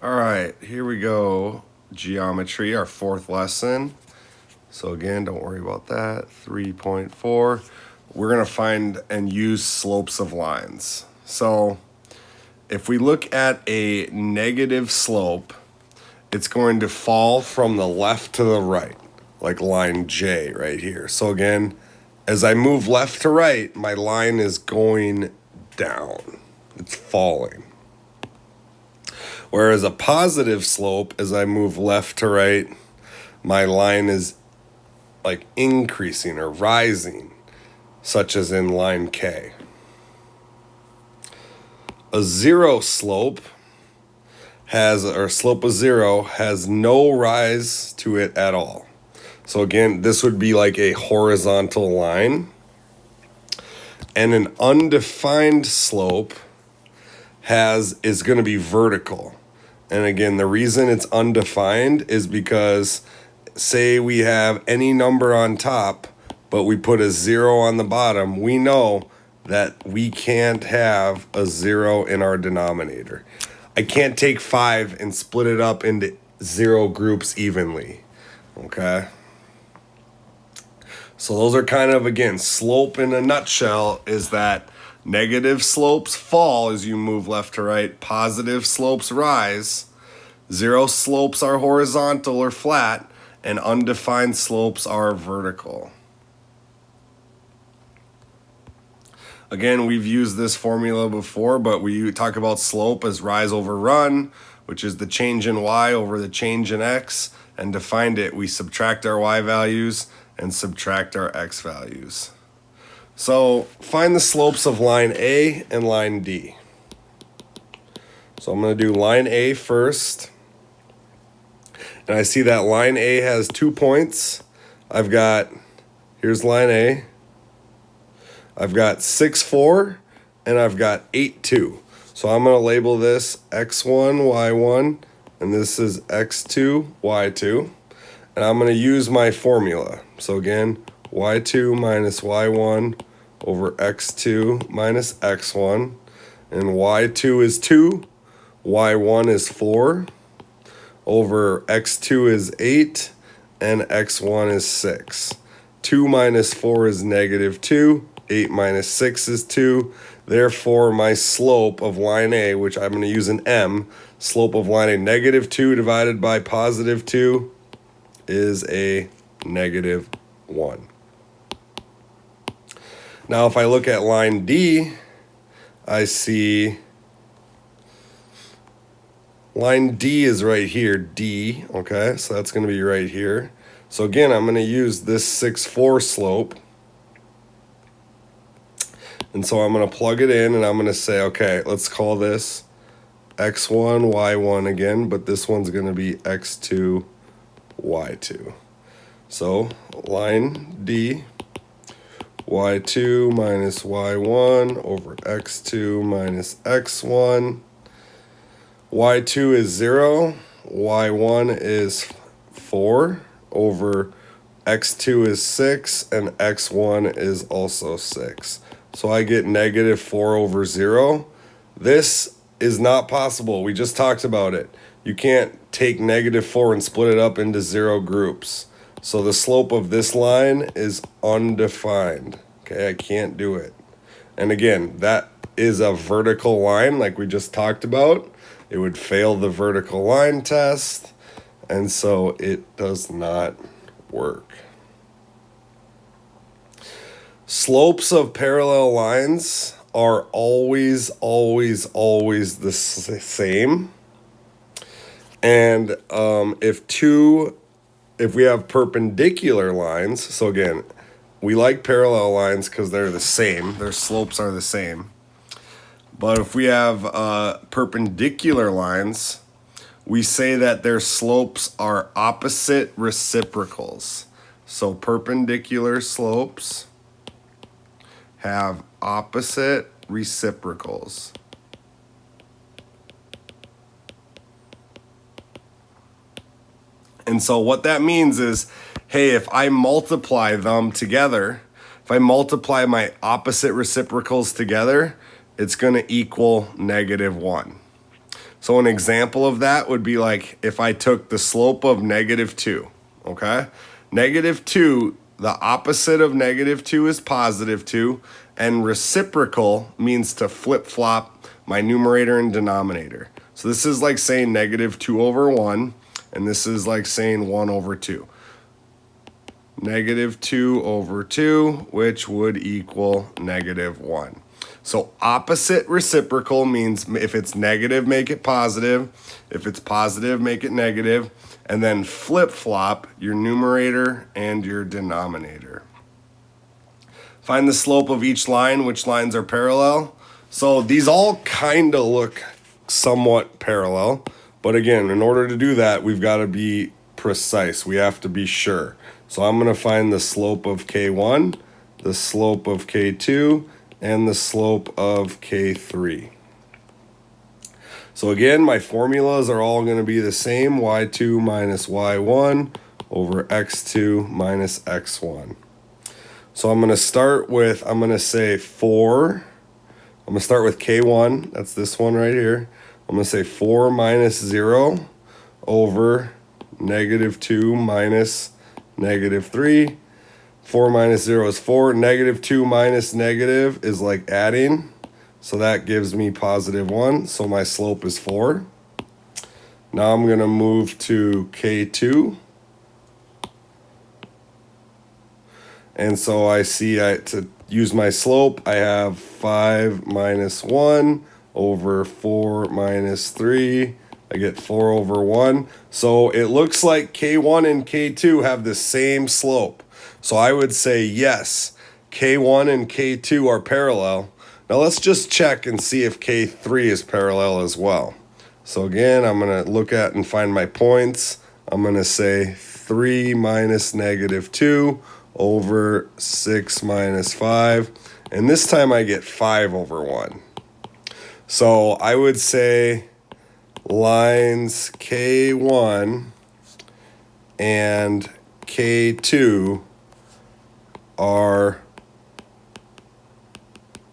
All right, here we go. Geometry, our fourth lesson. So again, don't worry about that. 3.4. We're going to find and use slopes of lines. So if we look at a negative slope, it's going to fall from the left to the right, like line J right here. So again, as I move left to right, my line is going down. It's falling. Whereas a positive slope, as I move left to right, my line is like increasing or rising, such as in line K. A zero slope slope of zero has no rise to it at all. So again, this would be like a horizontal line. And an undefined slope is going to be vertical. And again, the reason it's undefined is because say we have any number on top, but we put a zero on the bottom, we know that we can't have a zero in our denominator. I can't take 5 and split it up into zero groups evenly, okay? So those are kind of, again, slope in a nutshell is that negative slopes fall as you move left to right. Positive slopes rise. Zero slopes are horizontal or flat, and undefined slopes are vertical. Again, we've used this formula before, but we talk about slope as rise over run, which is the change in y over the change in x. And to find it, we subtract our y values and subtract our x values. So find the slopes of line A and line D. So I'm going to do line A first. And I see that line A has 2 points. Here's line A. I've got 6, 4, and I've got 8, 2. So I'm going to label this x1, y1, and this is x2, y2. And I'm going to use my formula. So again, y2 minus y1 over x2 minus x1. And y2 is 2, y1 is 4, over x2 is 8, and x1 is 6. 2 minus 4 is negative 2. 8 minus 6 is 2. Therefore, my slope of line A, which I'm going to use an M, slope of line A, negative 2 divided by positive 2 is a negative 1. Now, if I look at line D, I see line D is right here, D, okay? So that's going to be right here. So again, I'm going to use this 6, 4 slope. And so I'm going to plug it in and I'm going to say, okay, let's call this x1, y1 again, but this one's going to be x2, y2. So line D, y2 minus y1 over x2 minus x1. y2 is 0, y1 is 4 over x2 is 6, and x1 is also 6. So I get negative 4 over 0. This is not possible. We just talked about it. You can't take negative 4 and split it up into 0 groups. So the slope of this line is undefined. Okay, I can't do it. And again, that is a vertical line like we just talked about. It would fail the vertical line test, and so it does not work. Slopes of parallel lines are always the same. And if we have perpendicular lines, so again, we like parallel lines because they're the same, their slopes are the same. But if we have perpendicular lines, we say that their slopes are opposite reciprocals. So perpendicular slopes have opposite reciprocals. And so what that means is, hey, if I multiply them together, if I multiply my opposite reciprocals together, it's going to equal negative 1. So an example of that would be like if I took the slope of -2, okay? -2, the opposite of -2 is +2, and reciprocal means to flip-flop my numerator and denominator. So this is like saying -2/1, and this is like saying 1/2. -2/2, which would equal -1. So opposite reciprocal means if it's negative, make it positive. If it's positive, make it negative. And then flip-flop your numerator and your denominator. Find the slope of each line, which lines are parallel. So these all kind of look somewhat parallel. But again, in order to do that, we've got to be precise. We have to be sure. So I'm going to find the slope of K1, the slope of K2, and the slope of K3. So again, my formulas are all going to be the same. Y2 minus Y1 over X2 minus X1. So I'm going to start with, I'm going to say 4. I'm going to start with K1. That's this one right here. I'm going to say 4 minus 0 over -2 minus -3. 4 minus 0 is 4. -2 minus negative is like adding. So that gives me +1. So my slope is 4. Now I'm going to move to K2. And so I see to use my slope, I have 5 minus 1 over 4 minus 3. I get 4/1. So it looks like K1 and K2 have the same slope. So I would say yes, K1 and K2 are parallel. Now let's just check and see if K3 is parallel as well. So again, I'm going to look at and find my points. I'm going to say 3 minus -2 over 6 minus 5. And this time I get 5/1. So I would say lines K1 and K2 are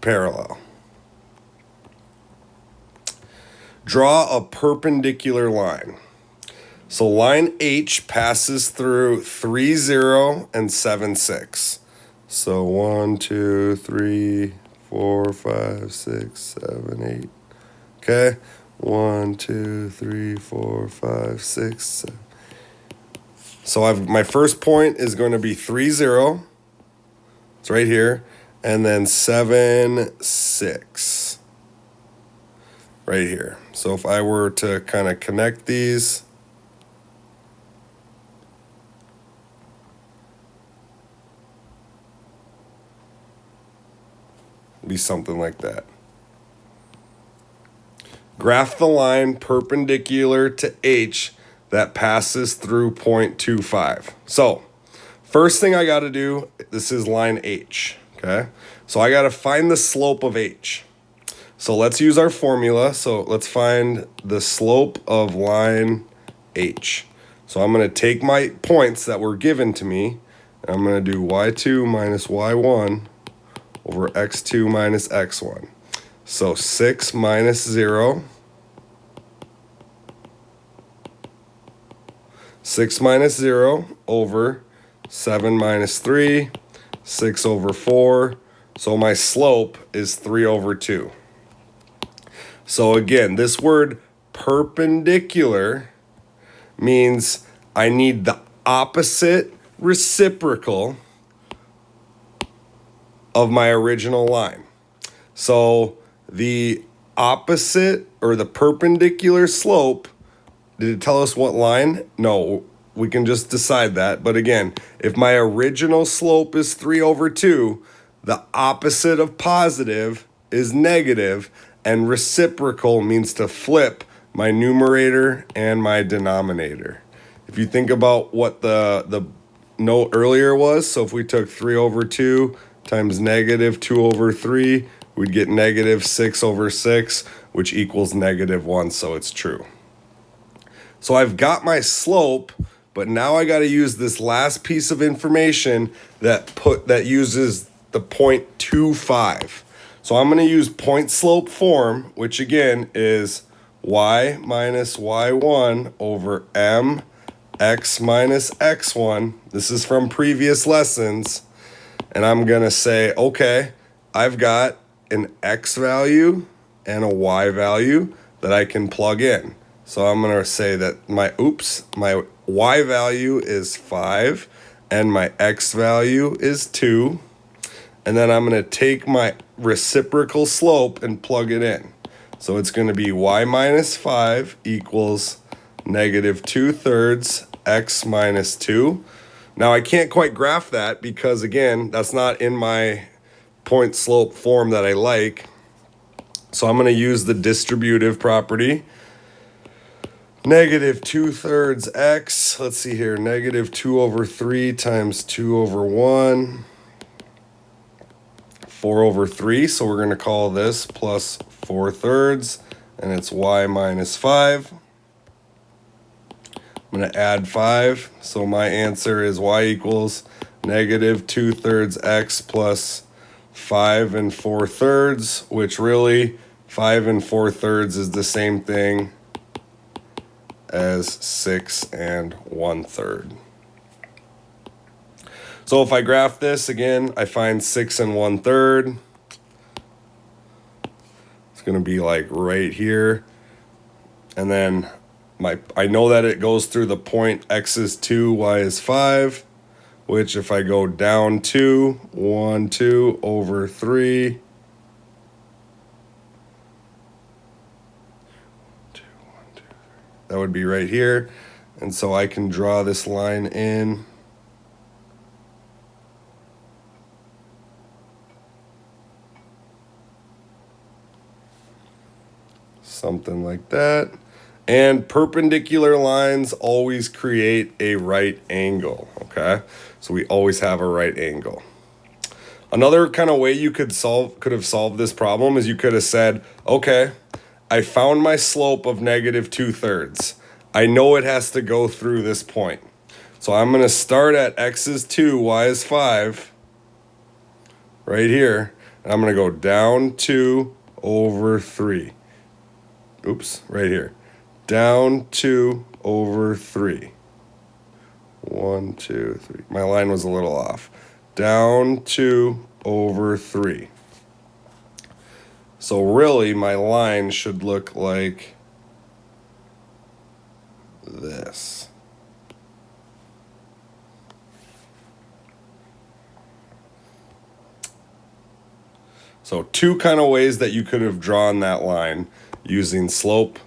parallel. Draw a perpendicular line. So line H passes through 3, 0 and 7, 6. So 1, 2, 3, 4, 5, 6, 7, 8. Okay. 1, 2, 3, 4, 5, 6, 7. So my first point is going to be 3, 0. It's right here. And then 7, 6. Right here. So if I were to kind of connect these, it'd be something like that. Graph the line perpendicular to H that passes through point 25. So first thing I got to do, this is line H, okay? So I got to find the slope of H. So let's use our formula. So let's find the slope of line H. So I'm going to take my points that were given to me, and I'm going to do Y2 minus Y1 over X2 minus X1. So 6 minus 0. 6 minus 0 over 7 minus 3. 6/4. So my slope is 3/2. So again, this word perpendicular means I need the opposite reciprocal of my original line. So the opposite or the perpendicular slope, did it tell us what line? No, we can just decide that. But again, if my original slope is 3/2, the opposite of positive is negative, and reciprocal means to flip my numerator and my denominator. If you think about what the note earlier was, so if we took 3/2 times -2/3, we'd get -6/6, which equals -1, so it's true. So I've got my slope, but now I got to use this last piece of information that uses the 0.25. So I'm going to use point slope form, which again is y minus y1 over mx minus x1. This is from previous lessons. And I'm going to say, okay, I've got an x value and a y value that I can plug in. So I'm going to say that my y value is 5 and my x value is 2. And then I'm going to take my reciprocal slope and plug it in. So it's going to be y minus 5 equals negative 2/3 x minus 2. Now I can't quite graph that because, again, that's not in my point slope form that I like. So I'm going to use the distributive property. Negative 2/3 x, let's see here, negative 2 over 3 times 2 over 1, 4 over 3. So we're going to call this plus 4/3, and it's y minus 5. I'm going to add 5. So my answer is y equals negative 2/3 x plus 5 4/3, which really 5 4/3 is the same thing as 6 1/3. So if I graph this again, I find 6 1/3. It's going to be like right here. And then I know that it goes through the point x is 2, y is 5, which if I go down 2, 1, 2 over 3, 2, 1, 2, 3. That would be right here. And so I can draw this line in. Something like that. And perpendicular lines always create a right angle, okay? So we always have a right angle. Another kind of way you could have solved this problem is you could have said, okay, I found my slope of negative 2/3. I know it has to go through this point. So I'm going to start at x is 2, y is 5, right here. And I'm going to go down 2 over 3. Oops, right here. Down 2 over 3. 1, 2, 3. My line was a little off. Down 2 over 3. So really, my line should look like this. So two kind of ways that you could have drawn that line using slope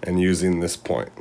and using this point.